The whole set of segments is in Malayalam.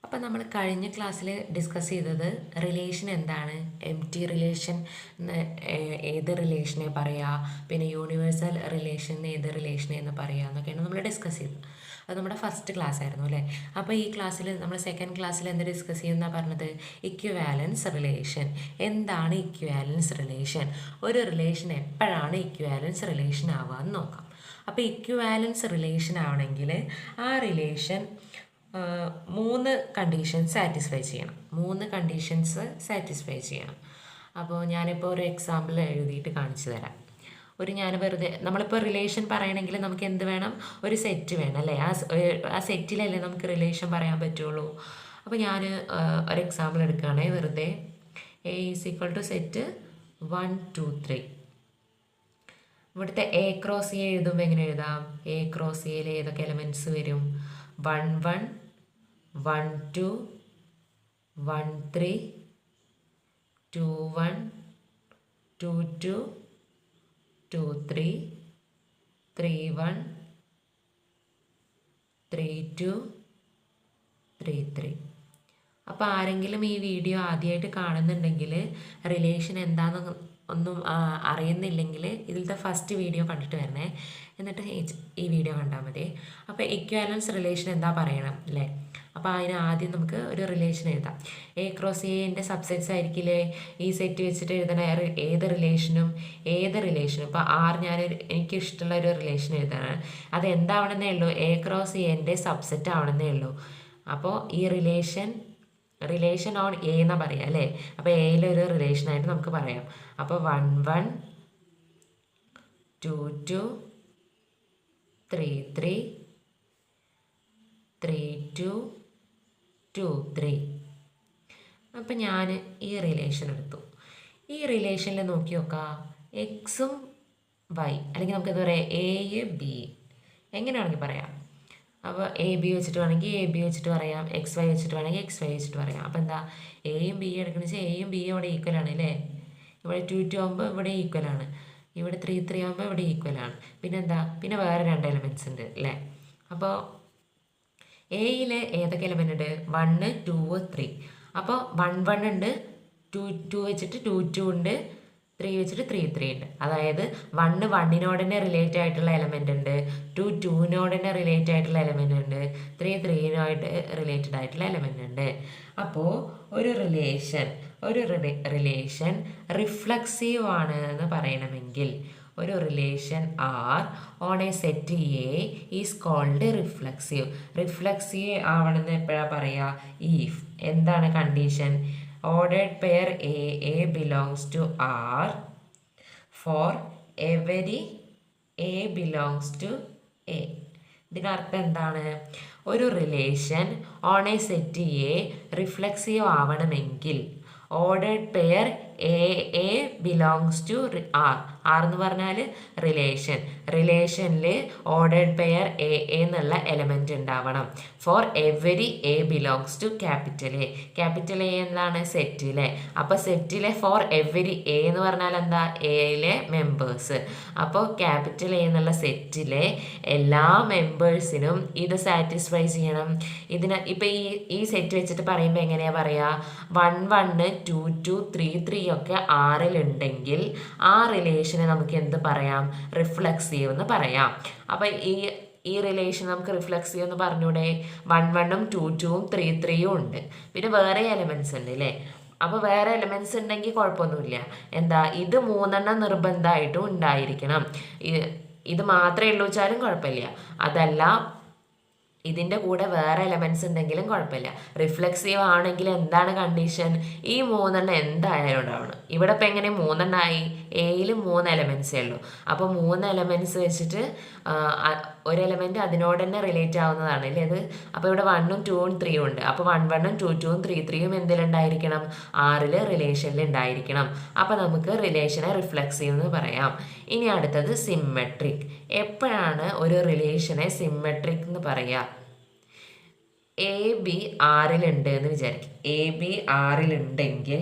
അപ്പോൾ നമ്മൾ കഴിഞ്ഞ ക്ലാസ്സിൽ ഡിസ്കസ് ചെയ്തത് റിലേഷൻ എന്താണ്, എം ടി റിലേഷൻ ഏത് റിലേഷനെ പറയുക, പിന്നെ യൂണിവേഴ്സൽ റിലേഷൻ ഏത് റിലേഷനെ എന്ന് പറയുക എന്നൊക്കെയാണ് നമ്മൾ ഡിസ്കസ് ചെയ്തത്. അത് നമ്മുടെ ഫസ്റ്റ് ക്ലാസ് ആയിരുന്നു അല്ലേ. അപ്പോൾ ഈ ക്ലാസ്സിൽ നമ്മൾ സെക്കൻഡ് ക്ലാസ്സിൽ എന്ത് ഡിസ്കസ് ചെയ്യുന്ന പറഞ്ഞത്, ഇക്വിവാലൻസ് റിലേഷൻ. എന്താണ് ഇക്വിവാലൻസ് റിലേഷൻ, ഒരു റിലേഷൻ എപ്പോഴാണ് ഇക്വിവാലൻസ് റിലേഷൻ ആവുക എന്ന് നോക്കാം. അപ്പോൾ ഇക്വിവാലൻസ് റിലേഷൻ ആവണമെങ്കിൽ ആ റിലേഷൻ 3 കണ്ടീഷൻസ് സാറ്റിസ്ഫൈ ചെയ്യണം. 3 കണ്ടീഷൻസ് സാറ്റിസ്ഫൈ ചെയ്യണം. അപ്പോൾ ഞാനിപ്പോൾ ഒരു എക്സാമ്പിൾ എഴുതിയിട്ട് കാണിച്ചു തരാം. ഞാൻ വെറുതെ നമ്മളിപ്പോൾ റിലേഷൻ പറയണമെങ്കിൽ നമുക്ക് എന്ത് വേണം, ഒരു സെറ്റ് വേണം അല്ലേ. ആ സെറ്റിലല്ലേ നമുക്ക് റിലേഷൻ പറയാൻ പറ്റുള്ളൂ. അപ്പോൾ ഞാൻ ഒരു എക്സാമ്പിൾ എടുക്കുകയാണെ വെറുതെ. A is equal to set 1 2 3. ഇവിടുത്തെ എ ക്രോസ് എ എഴുതുമ്പോൾ എങ്ങനെ എഴുതാം, എ ക്രോസ് എയിൽ ഏതൊക്കെ എലമെൻറ്റ്സ് വരും, 1 1 1 2 1 3 2 1 2 2 2 3 3 1 3 2 3 3. അപ്പോൾ ആരെങ്കിലും ഈ വീഡിയോ ആദ്യമായിട്ട് കാണുന്നുണ്ടെങ്കിൽ റിലേഷൻ എന്താണെന്ന് ഒന്നും അറിയുന്നില്ലെങ്കിൽ ഇതിലത്തെ ഫസ്റ്റ് വീഡിയോ കണ്ടിട്ട് വരണേ, എന്നിട്ട് ഈ വീഡിയോ കണ്ടാൽ മതി. അപ്പോൾ ഇക്വാലൻസ് റിലേഷൻ എന്താ പറയണം അല്ലേ. അപ്പോൾ അതിന് ആദ്യം നമുക്ക് ഒരു റിലേഷൻ എഴുതാം. എ ക്രോസ് എൻ്റെ സബ്സെറ്റ്സ് ആയിരിക്കില്ലേ ഈ സെറ്റ് വെച്ചിട്ട് എഴുതണ ഏത് റിലേഷനും. ഇപ്പോൾ എനിക്കിഷ്ടമുള്ള ഒരു റിലേഷൻ എഴുതാണ്. അത് എന്താവണമെന്നേ ഉള്ളൂ, എ ക്രോസ് എൻ്റെ സബ്സെറ്റ് ആവണമെന്നേ ഉള്ളൂ. അപ്പോൾ ഈ റിലേഷൻ ഓൺ എ എന്നാ പറയാം അല്ലേ. അപ്പോൾ എയിലൊരു റിലേഷനായിട്ട് നമുക്ക് പറയാം. അപ്പോൾ 1 1 2 2 3 3 3 2 2 3. അപ്പം ഞാൻ ഈ റിലേഷൻ എടുത്തു. ഈ റിലേഷനിൽ നോക്കി നോക്കാം, എക്സും വൈ അല്ലെങ്കിൽ നമുക്കെന്താ പറയുക, എ ബി എങ്ങനെയാണെങ്കിൽ പറയാം. അപ്പോൾ എ ബി വെച്ചിട്ട് വേണമെങ്കിൽ എ ബി വെച്ചിട്ട് പറയാം, എക്സ് വൈ വെച്ചിട്ട് വേണമെങ്കിൽ എക്സ് വൈ വെച്ചിട്ട് പറയാം. അപ്പോൾ എന്താ, എയും ബി എടുക്കണമെന്ന് വെച്ചാൽ എയും ബിയും ഇവിടെ ഈക്വലാണ് അല്ലേ. ഇവിടെ 2 2 ആകുമ്പോൾ ഇവിടെ ഈക്വലാണ്, ഇവിടെ 3 3 ആകുമ്പോൾ ഇവിടെ ഈക്വലാണ്. പിന്നെ വേറെ 2 എലമെൻറ്റ്സ് ഉണ്ട് അല്ലേ. അപ്പോൾ എയിൽ ഏതൊക്കെ എലമെൻ്റ് ഉണ്ട്, 1 2 3. അപ്പോൾ 1 1 ഉണ്ട്, 2 2 വെച്ചിട്ട് 2 2 ഉണ്ട്, 3 വെച്ചിട്ട് 3 3 ഉണ്ട്. അതായത് 1 1നോട് തന്നെ റിലേറ്റ് ആയിട്ടുള്ള എലമെൻ്റ് ഉണ്ട്, 2 2നോട് തന്നെ റിലേറ്റ് ആയിട്ടുള്ള എലമെൻ്റ് ഉണ്ട്, 3 3നോട്ട് റിലേറ്റഡ് ആയിട്ടുള്ള എലമെൻ്റ് ഉണ്ട്. അപ്പോൾ ഒരു റിലേഷൻ റിഫ്ലക്സീവ് ആണ് എന്ന് പറയണമെങ്കിൽ, ഒരു relation R on A set A is called reflexive ആവണമെന്ന് എപ്പോഴാണ് പറയുക, ഈഫ് എന്താണ് condition, ordered pair A belongs to R for every A belongs to A. ഇതിനർത്ഥം എന്താണ്, ഒരു relation on A set A reflexive ആവണമെങ്കിൽ ordered pair A belongs to R. R എന്ന് പറഞ്ഞാൽ റിലേഷനിൽ ഓർഡേഡ് പെയർ എ എന്നുള്ള എലമെൻ്റ് ഉണ്ടാവണം. For every A belongs to capital A എന്താണ്, സെറ്റിലെ. അപ്പോൾ സെറ്റിലെ ഫോർ എവരി എ എന്ന് പറഞ്ഞാൽ എന്താ, എയിലെ മെമ്പേഴ്സ്. അപ്പോൾ ക്യാപിറ്റൽ എ എന്നുള്ള സെറ്റിലെ എല്ലാ മെമ്പേഴ്സിനും ഇത് സാറ്റിസ്ഫൈ ചെയ്യണം. ഇപ്പം ഈ സെറ്റ് വെച്ചിട്ട് പറയുമ്പോൾ എങ്ങനെയാണ് പറയുക, 1 1 2 2 3 3 ഒക്കെ ആറിലുണ്ടെങ്കിൽ ആ റിലേഷനെ നമുക്ക് എന്ത് പറയാം, റിഫ്ലക്സീവ് എന്ന് പറയാം. അപ്പം ഈ റിലേഷൻ നമുക്ക് റിഫ്ലക്സീവ് എന്ന് പറഞ്ഞൂടെ, 1 1 2 2 3 3 ഉണ്ട്. പിന്നെ വേറെ എലമെൻറ്റ്സ് ഉണ്ട് അല്ലേ. അപ്പോൾ വേറെ എലമെൻറ്റ്സ് ഉണ്ടെങ്കിൽ കുഴപ്പമൊന്നുമില്ല. ഇത് 3 നിർബന്ധമായിട്ടും ഉണ്ടായിരിക്കണം. ഇത് മാത്രമേ ഉള്ളൂ വെച്ചാലും കുഴപ്പമില്ല. അതല്ല ഇതിൻ്റെ കൂടെ വേറെ എലമെൻറ്റ്സ് ഉണ്ടെങ്കിലും കുഴപ്പമില്ല. റിഫ്ലക്സീവ് ആണെങ്കിൽ എന്താണ് കണ്ടീഷൻ, ഈ 3 എന്തായാലും ഉണ്ടാവണം. ഇവിടെ ഇപ്പം എങ്ങനെ 3 ആയി, എയിൽ 3 എലമെൻറ്റ്സേ ഉള്ളൂ. അപ്പോൾ 3 എലമെൻറ്റ്സ് വെച്ചിട്ട് ഒരു എലമെൻറ്റ് അതിനോട് തന്നെ റിലേറ്റ് ആവുന്നതാണ് അല്ലേ അത്. അപ്പോൾ ഇവിടെ 1 2 3 ഉണ്ട്. അപ്പോൾ 1 1 2 2 3 3 എന്തിലുണ്ടായിരിക്കണം, ആറിൽ റിലേഷനിൽ ഉണ്ടായിരിക്കണം. അപ്പോൾ നമുക്ക് റിലേഷനെ റിഫ്ലക്സീവ് എന്ന് പറയാം. ഇനി അടുത്തത് സിമ്മെട്രിക്. എപ്പോഴാണ് ഒരു റിലേഷനെ സിമ്മെട്രിക് എന്ന് പറയുക, എ ബി ആറിലുണ്ട് എന്ന് വിചാരിക്കും. എ ബി ആറിലുണ്ടെങ്കിൽ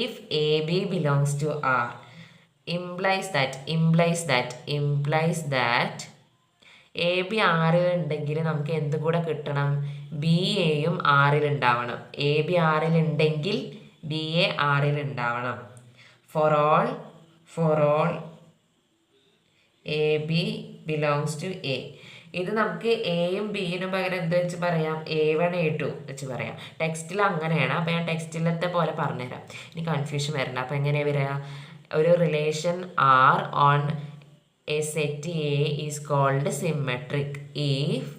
if A B belongs to R implies that A B ആറിൽ ഉണ്ടെങ്കിൽ നമുക്ക് എന്തും കൂടെ കിട്ടണം, ബി എയും ആറിൽ ഉണ്ടാവണം. എ ബി ആറിൽ ഉണ്ടെങ്കിൽ ബി എ ആറിൽ ഉണ്ടാവണം. For all A B belongs to A. ഇത് നമുക്ക് എയും ബിയിനും പകരം എന്ത് വെച്ച് പറയാം, A1 A2 വെച്ച് പറയാം. ടെക്സ്റ്റിൽ അങ്ങനെയാണ്. അപ്പോൾ ഞാൻ ടെക്സ്റ്റിലത്തെ പോലെ പറഞ്ഞുതരാം, ഇനി കൺഫ്യൂഷൻ വരണ്ട. അപ്പോൾ എങ്ങനെയാണ് വരിക, ഒരു relation R on A set A is called symmetric if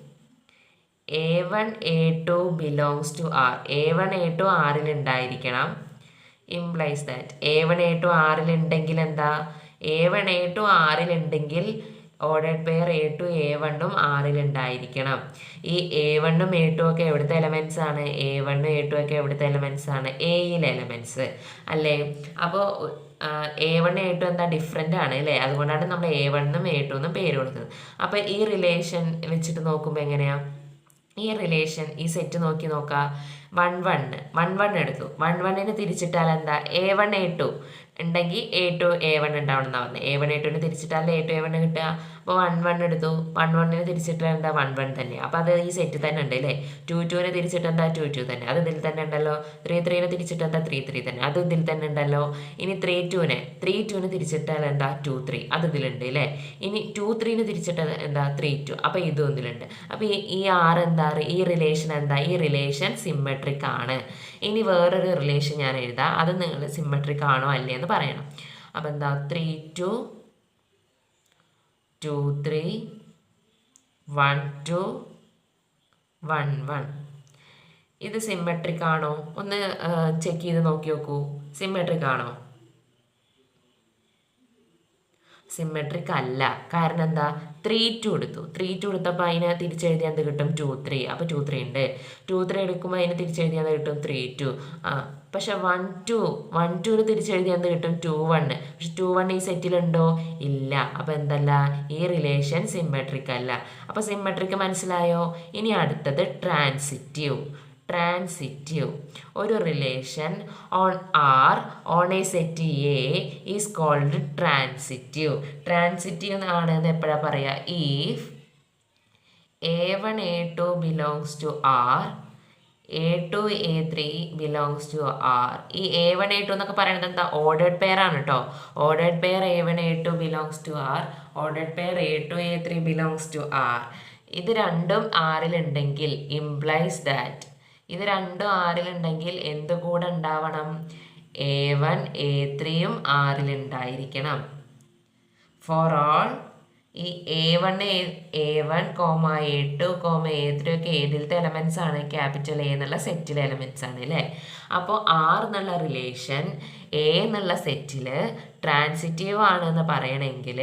A1 A2 belongs to R. A1 A2 ആറിൽ ഉണ്ടായിരിക്കണം. ഇംപ്ലൈസ് ദാറ്റ് A1 A2 ആറിൽ ഉണ്ടെങ്കിൽ എന്താ, A1 A2 ആറിൽ ഉണ്ടെങ്കിൽ ഓർഡേഡ് പെയർ A2 A1 ആറിൽ ഉണ്ടായിരിക്കണം. ഈ A1 A2 ഒക്കെ എവിടുത്തെ എലമെൻറ്റ്സ് ആണ്, A1 A2 ഒക്കെ എവിടുത്തെ എലമെൻറ്റ്സ് ആണ്, എയിലെ എലമെൻറ്റ്സ് അല്ലേ. അപ്പോൾ A1 A2 എന്താ ഡിഫറെൻ്റ് ആണ് അല്ലേ, അതുകൊണ്ടാണ് നമ്മൾ A1 A2 പേര് കൊടുക്കുന്നത്. അപ്പോൾ ഈ റിലേഷൻ വെച്ചിട്ട് നോക്കുമ്പോൾ എങ്ങനെയാണ്, ഈ റിലേഷൻ ഈ സെറ്റ് നോക്കാം. 1 1 എടുത്തു. 1 തിരിച്ചിട്ടാൽ എന്താ, A1 A2 ഉണ്ടെങ്കിൽ A2 A1 ഉണ്ടാവണം എന്നാണ് പറഞ്ഞത്. A1 A2 തിരിച്ചിട്ടാൽ A2 A1 കിട്ടുക. അപ്പോൾ 1 എടുത്തു. 1 തിരിച്ചിട്ട് എന്താ 1 തന്നെ. അപ്പോൾ അത് ഈ സെറ്റ് തന്നെ ഉണ്ട് അല്ലേ. 2 തിരിച്ചിട്ട് എന്താ 2 തന്നെ, അത് ഇതിൽ തന്നെ ഉണ്ടല്ലോ. 3 തിരിച്ചിട്ട് എന്താ 3 തന്നെ, അത് ഇതിൽ തന്നെ ഉണ്ടല്ലോ. ഇനി 3 തിരിച്ചിട്ടാൽ എന്താ 2 അത് ഇതിലുണ്ട് അല്ലേ. ഇനി 2 തിരിച്ചിട്ട് എന്താ 3 അപ്പോൾ ഇതും ഇതിലുണ്ട്. അപ്പോൾ ഈ ആറ് എന്താ, ഈ റിലേഷൻ എന്താ, ഈ റിലേഷൻ സിമെട്രിക് ആണ്. ഇനി വേറൊരു റിലേഷൻ ഞാൻ എഴുതാം, അത് നിങ്ങൾ സിമെട്രിക് ആണോ അല്ലേ എന്ന് പറയണം. അപ്പോൾ എന്താ 3 2 2 3 1 2 1 1. ഇത് സിമെട്രിക് ആണോ, ഒന്ന് ചെക്ക് ചെയ്ത് നോക്കി നോക്കൂ. സിമെട്രിക് ആണോ? സിമെട്രിക് അല്ല. കാരണം എന്താ, 3 2 എടുത്തു. 3 2 എടുത്തപ്പോൾ അതിനെ തിരിച്ചെഴുതിയാൽ എന്ത് കിട്ടും, 2 3. അപ്പോൾ 2 3 ഉണ്ട്. 2 3 എടുക്കുമ്പോൾ അതിനെ തിരിച്ചെഴുതിയാൽ എന്ത് കിട്ടും, 3 2. പക്ഷെ 1 2 തിരിച്ചെഴുതിയാൽ എന്ത് കിട്ടും, 2 1. പക്ഷെ 2 1 ഈ സെറ്റിലുണ്ടോ, ഇല്ല. അപ്പോൾ എന്തല്ല, ഈ റിലേഷൻ സിമെട്രിക് അല്ല. അപ്പോൾ സിമെട്രിക് മനസ്സിലായോ. ഇനി അടുത്തത് ട്രാൻസിറ്റീവ്. ഒരു relation on R on A set A is called transitive ആണെന്ന് എപ്പോഴാണ് പറയുക, if A1 A2 belongs to R, A2 A3 belongs to R. ഈ A1 A2 എന്നൊക്കെ പറയുന്നത് എന്താ, ഓർഡേഡ് പെയർ ആണ് കേട്ടോ. Ordered pair A1 A2 belongs to R, ordered pair A2 A3 belongs to R. ഇത് രണ്ടും ആറിലുണ്ടെങ്കിൽ ഇംപ്ലൈസ് ദാറ്റ്, ഇത് രണ്ടും ആറിലുണ്ടെങ്കിൽ എന്ത് കൂടെ ഉണ്ടാവണം, A1 A3യും ആറിലുണ്ടായിരിക്കണം. ഫോർ ഓൾ ഈ A1 A1 A2 A3 ഒക്കെ ഏതിലത്തെ എലമെൻറ്റ്സ് ആണ്, ക്യാപിറ്റൽ A എന്നുള്ള സെറ്റിലെ എലമെൻറ്റ്സ് ആണ് അല്ലേ. അപ്പോൾ ആർ എന്നുള്ള റിലേഷൻ എ എന്നുള്ള സെറ്റിൽ ട്രാൻസിറ്റീവ് ആണെന്ന് പറയണമെങ്കിൽ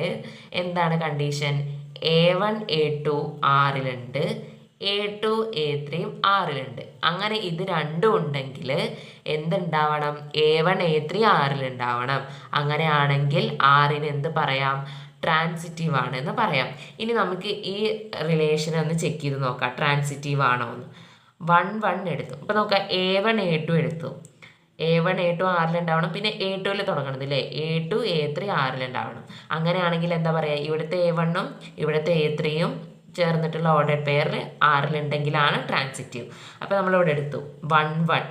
എന്താണ് കണ്ടീഷൻ, A1 A2 ആറിലുണ്ട്, A2 A3യും ആറിലുണ്ട്. അങ്ങനെ ഇത് രണ്ടും ഉണ്ടെങ്കിൽ എന്തുണ്ടാവണം, A1 A3 ആറിലുണ്ടാവണം. അങ്ങനെയാണെങ്കിൽ ആറിന് എന്ത് പറയാം, ട്രാൻസിറ്റീവ് ആണ് എന്ന് പറയാം. ഇനി നമുക്ക് ഈ റിലേഷൻ ഒന്ന് ചെക്ക് ചെയ്ത് നോക്കാം, ട്രാൻസിറ്റീവ് ആണോ എന്ന്. 1 1 എടുത്തു. അപ്പോൾ നോക്കാം, A1 A2 എടുത്തു. A1 A2 ആറിലുണ്ടാവണം. പിന്നെ A2ൽ തുടങ്ങണത് അല്ലേ, A2 A3 ആറിലുണ്ടാവണം. അങ്ങനെയാണെങ്കിൽ എന്താ പറയുക, ഇവിടുത്തെ A1ഉം ഇവിടുത്തെ A3യും ചേർന്നിട്ടുള്ള ഓർഡർ പെയറിൽ ആറിലുണ്ടെങ്കിലാണ് ട്രാൻസിറ്റീവ്. അപ്പോൾ നമ്മളിവിടെ എടുത്തു 1 1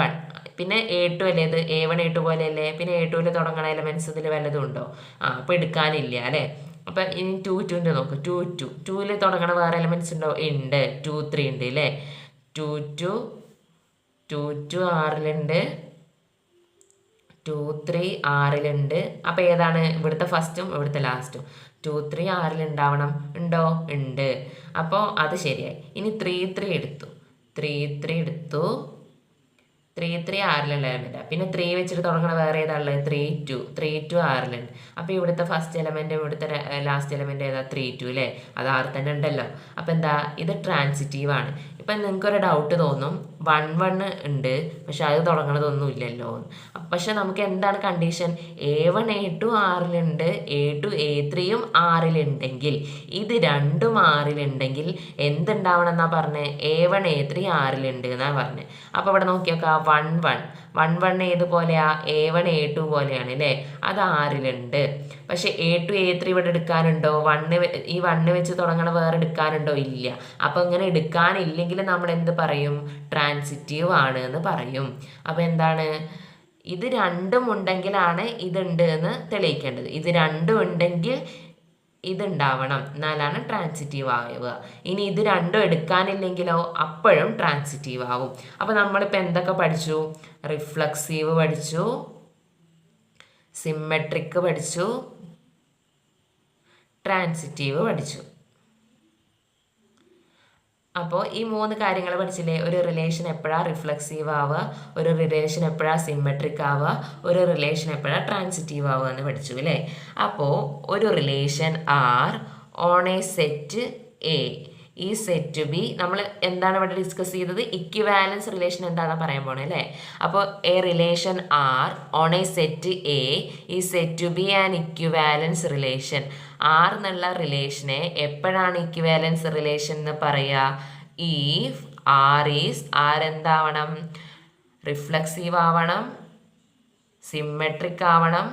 1 പിന്നെ A2 അല്ലേ, ഇത് A1 A2 പോലെ അല്ലേ. പിന്നെ A2ൽ തുടങ്ങണ എലമെൻറ്റ്സ് ഇതിൽ വല്ലതും ഉണ്ടോ, അപ്പോൾ എടുക്കാനില്ല അല്ലേ. അപ്പം ഇനി 2 2 നോക്കും. 2 2 2ൽ തുടങ്ങണ വേറെ എലമെൻറ്റ്സ് ഉണ്ടോ, ഉണ്ട്. 2 3 ഉണ്ട് അല്ലേ. 2 2 2 2 ആറിലുണ്ട്, 2 3 ആറിലുണ്ട്. അപ്പോൾ ഏതാണ് ഇവിടുത്തെ ഫസ്റ്റും ഇവിടുത്തെ ലാസ്റ്റും, 2 3 ആറിലുണ്ടാവണം. ഉണ്ടോ, ഉണ്ട്. അപ്പോൾ അത് ശരിയായി. ഇനി 3 3 എടുത്തു. 3 3 ആറിലുള്ള എലമെൻറ്റാണ്. പിന്നെ 3 വെച്ചിട്ട് തുടങ്ങണ വേറെ ഏതാണുള്ളത്, 3 2 ആറിലുണ്ട്. അപ്പോൾ ഇവിടുത്തെ ഫസ്റ്റ് എലമെൻറ്റ് ഇവിടുത്തെ ലാസ്റ്റ് എലമെൻറ്റ് ഏതാ, 3 2 അല്ലേ. അത് ആറ് തന്നെ ഉണ്ടല്ലോ. അപ്പോൾ എന്താ, ഇത് ട്രാൻസിറ്റീവ് ആണ്. ഇപ്പം നിങ്ങൾക്കൊരു ഡൗട്ട് തോന്നും, 1 ഉണ്ട്, പക്ഷെ അത് തുടങ്ങണതൊന്നും ഇല്ലല്ലോ. പക്ഷെ നമുക്ക് എന്താണ് കണ്ടീഷൻ? A1 A2 ആറിലുണ്ട്, A2 A3യും ആറിലുണ്ടെങ്കിൽ, ഇത് രണ്ടും ആറിലുണ്ടെങ്കിൽ എന്തുണ്ടാവണം എന്നാ പറഞ്ഞത്? A1 A3 ആറിലുണ്ട് എന്നാ പറഞ്ഞത്. അപ്പോൾ ഇവിടെ നോക്കിയൊക്കെ 1 ഏതുപോലെയാ? A1 A2 പോലെയാണ് അല്ലേ? അത് ആറിലുണ്ട്. പക്ഷെ A2 A3 ഇവിടെ എടുക്കാനുണ്ടോ? ഈ 1 വെച്ച് തുടങ്ങണ വേറെ എടുക്കാനുണ്ടോ? ഇല്ല. അപ്പൊ ഇങ്ങനെ എടുക്കാനില്ലെങ്കിൽ നമ്മൾ എന്ത് പറയും? ട്രാൻസിറ്റീവ് ആണ് എന്ന് പറയും. അപ്പൊ എന്താണ്? ഇത് രണ്ടും ഉണ്ടെങ്കിലാണ് ഇതുണ്ട് എന്ന് തെളിയിക്കേണ്ടത്. ഇത് രണ്ടും ഉണ്ടെങ്കിൽ ഇതുണ്ടാവണം, എന്നാലാണ് ട്രാൻസിറ്റീവ് ആവുക. ഇനി ഇത് രണ്ടും എടുക്കാനില്ലെങ്കിലോ അപ്പോഴും ട്രാൻസിറ്റീവ് ആവും. അപ്പൊ നമ്മളിപ്പോൾ എന്തൊക്കെ പഠിച്ചു? റിഫ്ലക്സീവ് പഠിച്ചു, സിമ്മെട്രിക് പഠിച്ചു, ട്രാൻസിറ്റീവ് പഠിച്ചു. അപ്പോൾ ഈ 3 കാര്യങ്ങൾ പഠിച്ചില്ലേ? ഒരു റിലേഷൻ എപ്പോഴാണ് റിഫ്ലക്സീവ് ആവുക, ഒരു റിലേഷൻ എപ്പോഴാണ് സിമ്മെട്രിക് ആവുക, ഒരു റിലേഷൻ എപ്പോഴാണ് ട്രാൻസിറ്റീവ് ആവുക എന്ന് പഠിച്ചു അല്ലേ? അപ്പോൾ ഒരു relation R on A set A, ഈ സെറ്റ് ബി, നമ്മൾ എന്താണ് ഇവിടെ ഡിസ്കസ് ചെയ്തത്? ഇക്വിവാലൻസ് റിലേഷൻ എന്താണെന്ന് പറയാൻ പോണേ അല്ലേ? അപ്പോൾ a relation R on A set A ഈ set B and equivalence relation. R എന്നുള്ള റിലേഷനെ എപ്പോഴാണ് ഇക്വിവാലൻസ് റിലേഷൻ എന്ന് പറയുക? ഈഫ് ആർ ഈസ്, ആരെന്താവണം? റിഫ്ലക്സീവ് ആവണം, സിമ്മെട്രിക് ആവണം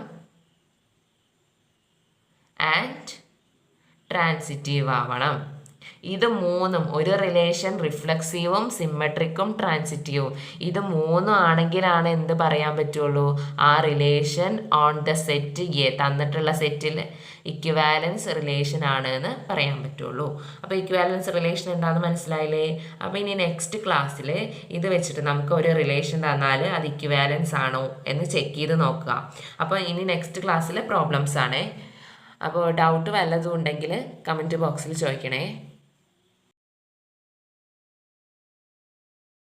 ആൻഡ് ട്രാൻസിറ്റീവ് ആവണം. ഇത് മൂന്നും, ഒരു റിലേഷൻ റിഫ്ലക്സീവും സിമ്മെട്രിക്കും ട്രാൻസിറ്റീവും, ഇത് മൂന്നും ആണെങ്കിലാണ് എന്ത് പറയാൻ പറ്റുള്ളൂ? ആ relation on the set A, തന്നിട്ടുള്ള സെറ്റിൽ ഇക്വിവാലൻസ് റിലേഷൻ ആണ് എന്ന് പറയാൻ പറ്റുള്ളൂ. അപ്പോൾ ഇക്വിവാലൻസ് റിലേഷൻ എന്താണെന്ന് മനസ്സിലായില്ലേ? അപ്പോൾ ഇനി നെക്സ്റ്റ് ക്ലാസ്സിൽ ഇത് വെച്ചിട്ട് നമുക്ക് ഒരു റിലേഷൻ തന്നാൽ അത് ഇക്വിവാലൻസ് ആണോ എന്ന് ചെക്ക് ചെയ്ത് നോക്കുക. അപ്പോൾ ഇനി നെക്സ്റ്റ് ക്ലാസ്സിൽ പ്രോബ്ലംസ് ആണ്. അപ്പോൾ ഡൗട്ട് വല്ലതും ഉണ്ടെങ്കിൽ കമൻറ്റ് ബോക്സിൽ ചോദിക്കണേ.